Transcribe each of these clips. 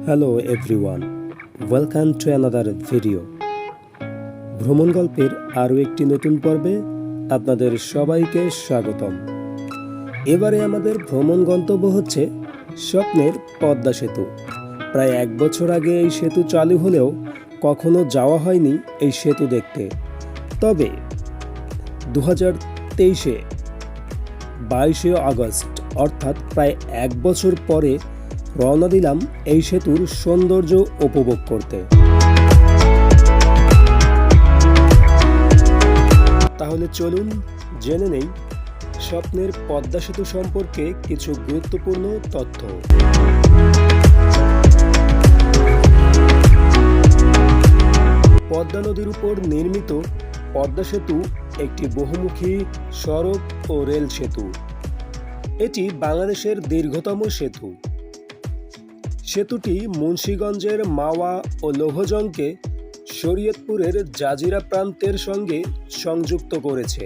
Hello everyone, welcome to another video. ভ্রমণ গল্পের আরও একটি নতুন পর্বে আপনাদের সবাইকে স্বাগতম। এবারে আমাদের ভ্রমণ গন্তব্য হচ্ছে স্বপ্নের পদ্মা সেতু। প্রায় 1 বছর আগে এই সেতু চালু হলেও কখনো যাওয়া হয়নি এই সেতু দেখতে। তবে 2023-এ 22শে আগস্ট অর্থাৎ প্রায় 1 বছর পরে রওনা দিলাম এই সেতুর সৌন্দর্য উপভোগ করতে। তাহলে চলুন জেনে নেই স্বপ্নের পদ্মা সেতু সম্পর্কে কিছু গুরুত্বপূর্ণ তথ্য। পদ্মা নদীর উপর নির্মিত পদ্মা সেতু একটি বহুমুখী সড়ক ও রেল সেতু। এটি বাংলাদেশের দীর্ঘতম সেতু। সেতুটি মুন্সিগঞ্জের মাওয়া ও লৌহজংকে শরীয়তপুরের জাজিরা প্রান্তের সঙ্গে সংযুক্ত করেছে।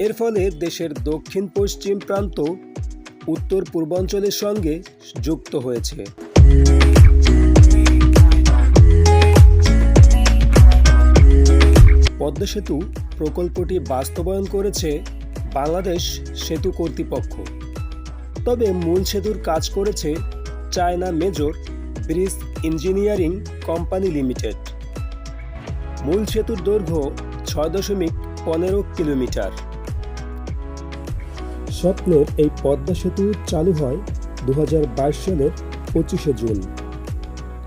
এর ফলে দেশের দক্ষিণ পশ্চিম প্রান্ত উত্তর পূর্বাঞ্চলের সঙ্গে যুক্ত হয়েছে। পদ্মা সেতু প্রকল্পটি বাস্তবায়ন করেছে বাংলাদেশ সেতু কর্তৃপক্ষ। তবে মূল সেতুর কাজ করেছে China major bridge engineering company limited. মূল সেতুর দৈর্ঘ্য 6.15 কিলোমিটার। স্বপ্নের এই পদ্মা সেতু চালু হয় 2022 সালের 25শে জুন।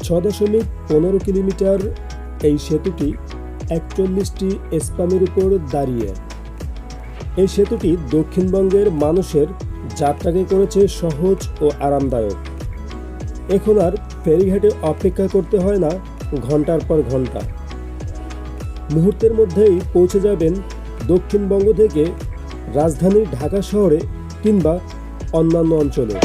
6.15 কিলোমিটার এই সেতুটি 41টি স্প্যানের উপর দাঁড়িয়ে। এই সেতুটি দক্ষিণবঙ্গের মানুষের যাত্রাকে করেছে সহজ ও আরামদায়ক। এখন আর ফেরিঘাটে অপেক্ষা করতে হয় না ঘন্টার পর ঘন্টা। মুহূর্তের মধ্যেই পৌঁছে যাবেন দক্ষিণবঙ্গ থেকে রাজধানী ঢাকা শহরে কিংবা অন্যান্য অঞ্চলে।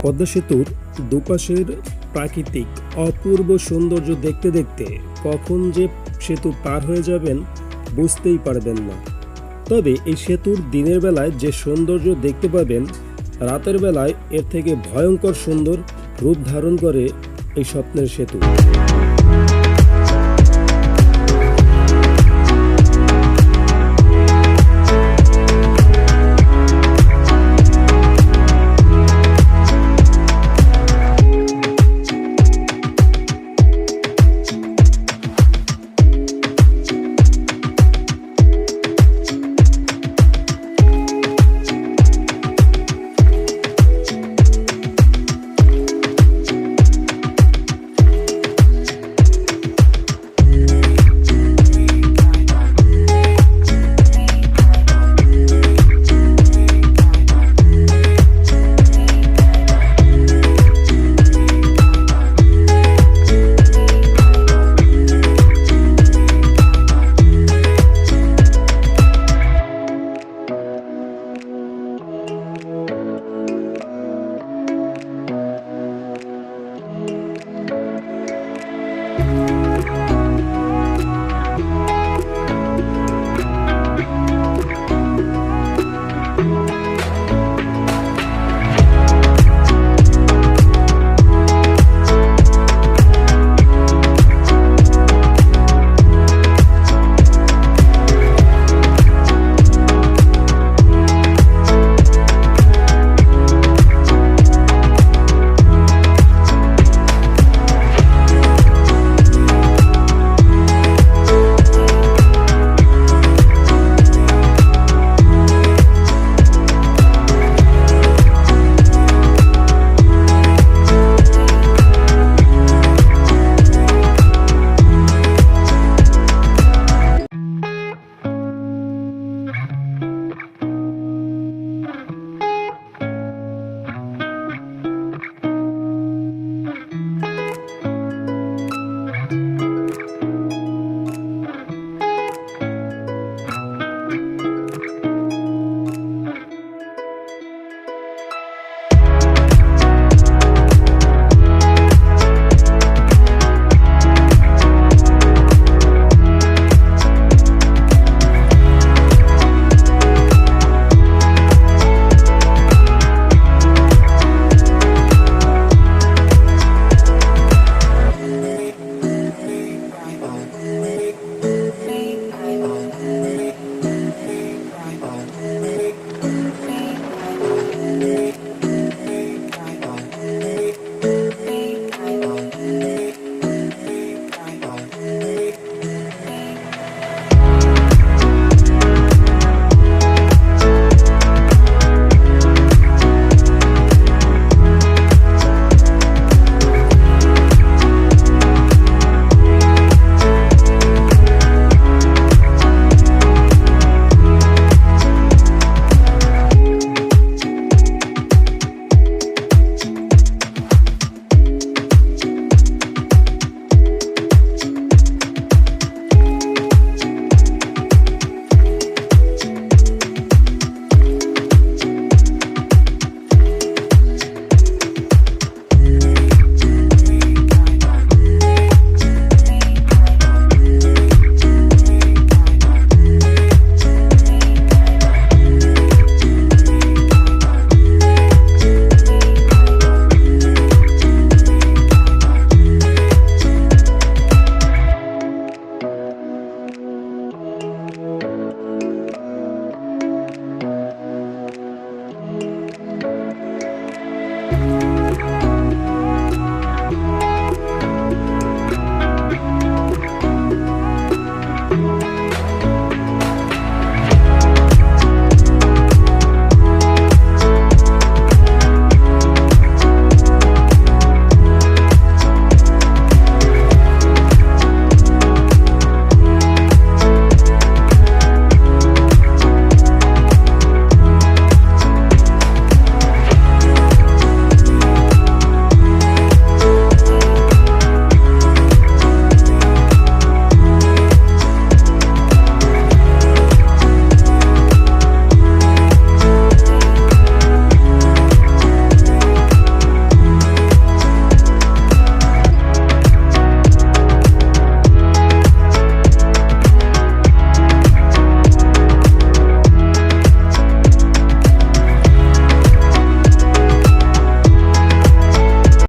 পদ্মা সেতুর দুপাশের প্রাকৃতিক অপূর্ব সৌন্দর্য দেখতে দেখতে কখন যে সেতু পার হয়ে যাবেন বুঝতেই পারবেন না। তবে এই সেতুর দিনের বেলায় যে সৌন্দর্য দেখতে পাবেন, রাতের বেলায় এর থেকে ভয়ঙ্কর সুন্দর রূপ ধারণ করে এই স্বপ্নের সেতু।